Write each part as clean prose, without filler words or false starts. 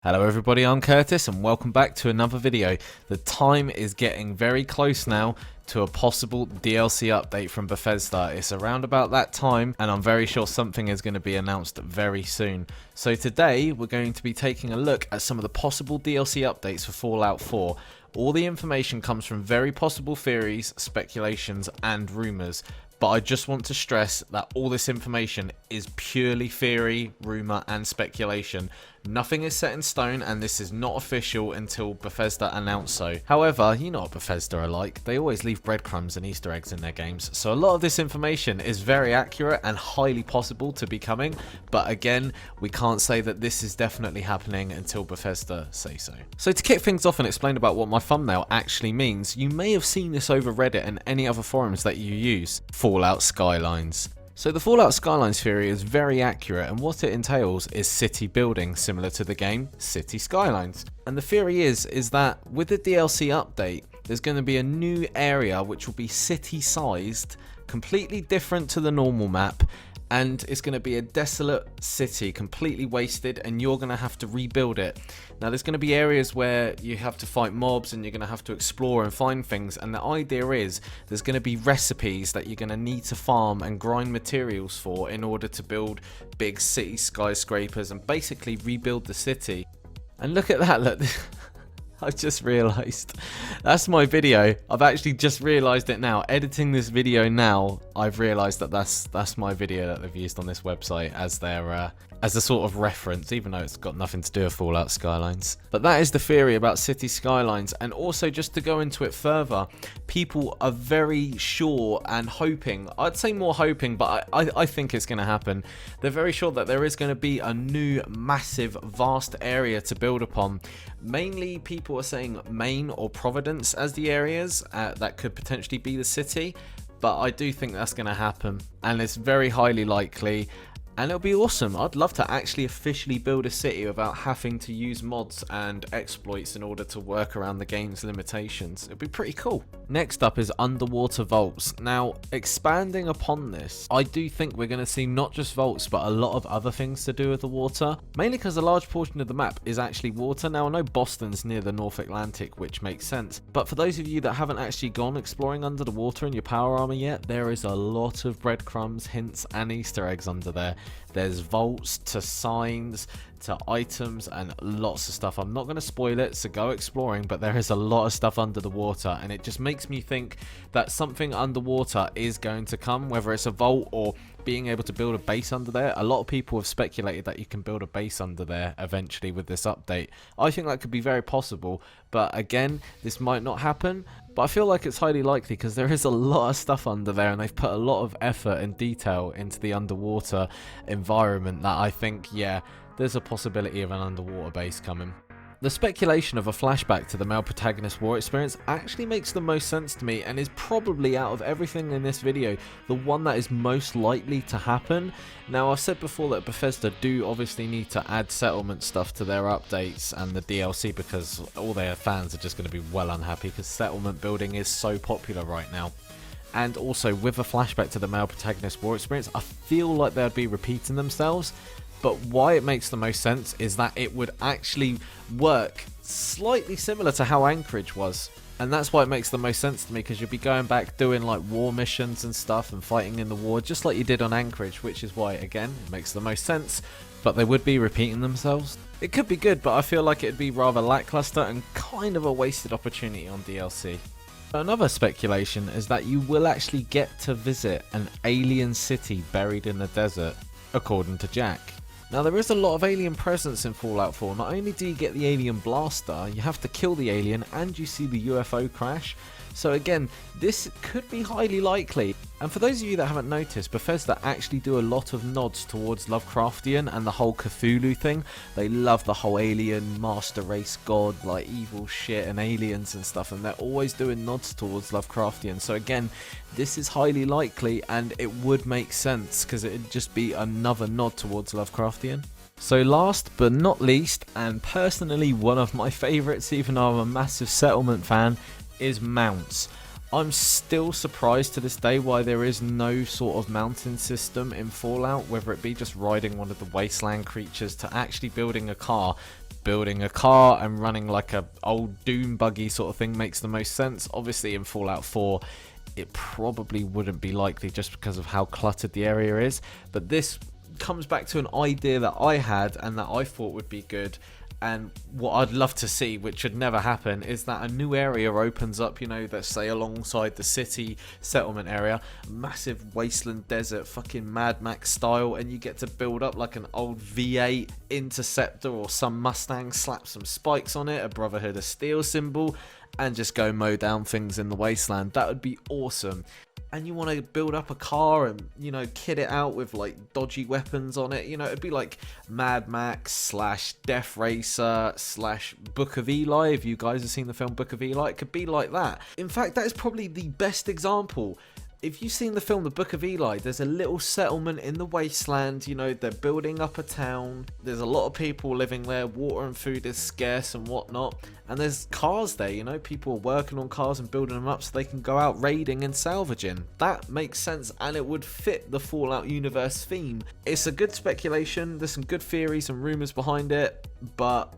Hello everybody, I'm Curtis and welcome back to another video. The time is getting very close now to a possible DLC update from Bethesda. It's around about that time and I'm very sure something is going to be announced very soon. So today we're going to be taking a look at some of the possible DLC updates for Fallout 4. All the information comes from very possible theories, speculations and rumours. But I just want to stress that all this information is purely theory, rumour and speculation. Nothing is set in stone and this is not official until Bethesda announce so. However, you know what Bethesda are like. They always leave breadcrumbs and Easter eggs in their games. So a lot of this information is very accurate and highly possible to be coming. But again, we can't say that this is definitely happening until Bethesda say so. So to kick things off and explain about what my thumbnail actually means, you may have seen this over Reddit and any other forums that you use. Fallout Skylines. So the Fallout Skylines theory is very accurate and what it entails is city building similar to the game City Skylines. And the theory is that with the DLC update there's going to be a new area which will be city sized, completely different to the normal map, and it's going to be a desolate city, completely wasted, and you're going to have to rebuild it. Now there's going to be areas where you have to fight mobs and you're going to have to explore and find things, and the idea is there's going to be recipes that you're going to need to farm and grind materials for in order to build big city skyscrapers and basically rebuild the city. And look at that, look. I just realised that's my video. I've actually just realised it now. Editing this video now, I've realised that that's my video that they've used on this website as their as a sort of reference, even though it's got nothing to do with Fallout Skylines. But that is the theory about City Skylines, and also just to go into it further, people are very sure and hoping, I'd say more hoping, but I think it's going to happen. They're very sure that there is going to be a new massive vast area to build upon. Mainly people are saying Maine or Providence as the areas that could potentially be the city, but I do think that's going to happen and it's very highly likely. And it'll be awesome. I'd love to actually officially build a city without having to use mods and exploits in order to work around the game's limitations. It'd be pretty cool. Next up is underwater vaults. Now, expanding upon this, I do think we're going to see not just vaults, but a lot of other things to do with the water. Mainly because a large portion of the map is actually water. Now, I know Boston's near the North Atlantic, which makes sense. But for those of you that haven't actually gone exploring under the water in your power armor yet, there is a lot of breadcrumbs, hints, and Easter eggs under there. There's vaults to signs to items and lots of stuff. I'm not going to spoil it, so go exploring, but there is a lot of stuff under the water and it just makes me think that something underwater is going to come, whether it's a vault or being able to build a base under there. A lot of people have speculated that you can build a base under there eventually with this update. I think that could be very possible, but again, this might not happen. But I feel like it's highly likely because there is a lot of stuff under there and they've put a lot of effort and detail into the underwater environment that I think, yeah, there's a possibility of an underwater base coming. The speculation of a flashback to the male protagonist's war experience actually makes the most sense to me and is probably, out of everything in this video, the one that is most likely to happen. Now, I've said before that Bethesda do obviously need to add settlement stuff to their updates and the DLC because all their fans are just going to be well unhappy because settlement building is so popular right now. And also, with a flashback to the male protagonist's war experience, I feel like they'd be repeating themselves. But why it makes the most sense is that it would actually work slightly similar to how Anchorage was. And that's why it makes the most sense to me, because you'll be going back doing like war missions and stuff and fighting in the war just like you did on Anchorage, which is why, again, it makes the most sense. But they would be repeating themselves. It could be good, but I feel like it'd be rather lackluster and kind of a wasted opportunity on DLC. Another speculation is that you will actually get to visit an alien city buried in the desert, according to Jack. Now, there is a lot of alien presence in Fallout 4. Not only do you get the alien blaster, you have to kill the alien and you see the UFO crash. So again, this could be highly likely. And for those of you that haven't noticed, Bethesda actually do a lot of nods towards Lovecraftian and the whole Cthulhu thing. They love the whole alien master race god, like evil shit and aliens and stuff, and they're always doing nods towards Lovecraftian. So again, this is highly likely and it would make sense because it'd just be another nod towards Lovecraftian. So last but not least, and personally one of my favourites, even though I'm a massive settlement fan, is mounts. I'm still surprised to this day why there is no sort of mountain system in Fallout, whether it be just riding one of the wasteland creatures to actually building a car. building a car and running like a old dune buggy sort of thing makes the most sense. Obviously in Fallout 4 it probably wouldn't be likely just because of how cluttered the area is, but this comes back to an idea that I had and that I thought would be good. And what I'd love to see, which should never happen, is that a new area opens up, you know, let's say alongside the city settlement area, massive wasteland desert, fucking Mad Max style, and you get to build up like an old V8 Interceptor or some Mustang, slap some spikes on it, a Brotherhood of Steel symbol, and just go mow down things in the wasteland. That would be awesome. And you want to build up a car and, you know, kit it out with like dodgy weapons on it. You know, it'd be like Mad Max / Death Racer / Book of Eli. If you guys have seen the film Book of Eli, it could be like that. In fact, that is probably the best example. If you've seen the film The Book of Eli, there's a little settlement in the wasteland, you know, they're building up a town, there's a lot of people living there, water and food is scarce and whatnot, and there's cars there, you know, people are working on cars and building them up so they can go out raiding and salvaging. That makes sense, and it would fit the Fallout universe theme. It's a good speculation, there's some good theories and rumours behind it, but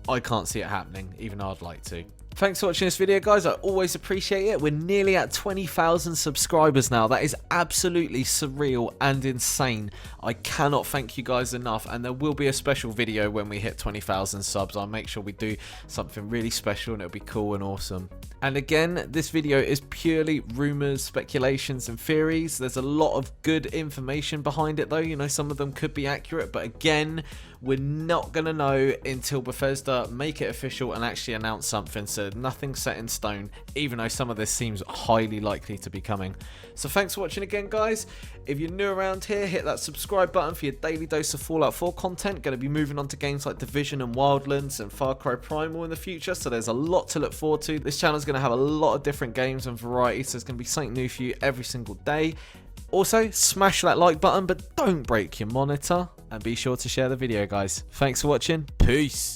I can't see it happening, even though I'd like to. Thanks for watching this video, guys. I always appreciate it. We're nearly at 20,000 subscribers now. That is absolutely surreal and insane. I cannot thank you guys enough, and there will be a special video when we hit 20,000 subs. I'll make sure we do something really special, and it'll be cool and awesome. And again, this video is purely rumors, speculations, and theories. There's a lot of good information behind it, though. You know, some of them could be accurate, but again, we're not going to know until Bethesda make it official and actually announce something, so nothing set in stone, even though some of this seems highly likely to be coming. So thanks for watching again, guys. If you're new around here, hit that subscribe button for your daily dose of Fallout 4 content. Going to be moving on to games like Division and Wildlands and Far Cry Primal in the future, so there's a lot to look forward to. This channel is going to have a lot of different games and variety, so there's going to be something new for you every single day. Also, smash that like button, but don't break your monitor. And be sure to share the video, guys. Thanks for watching. Peace.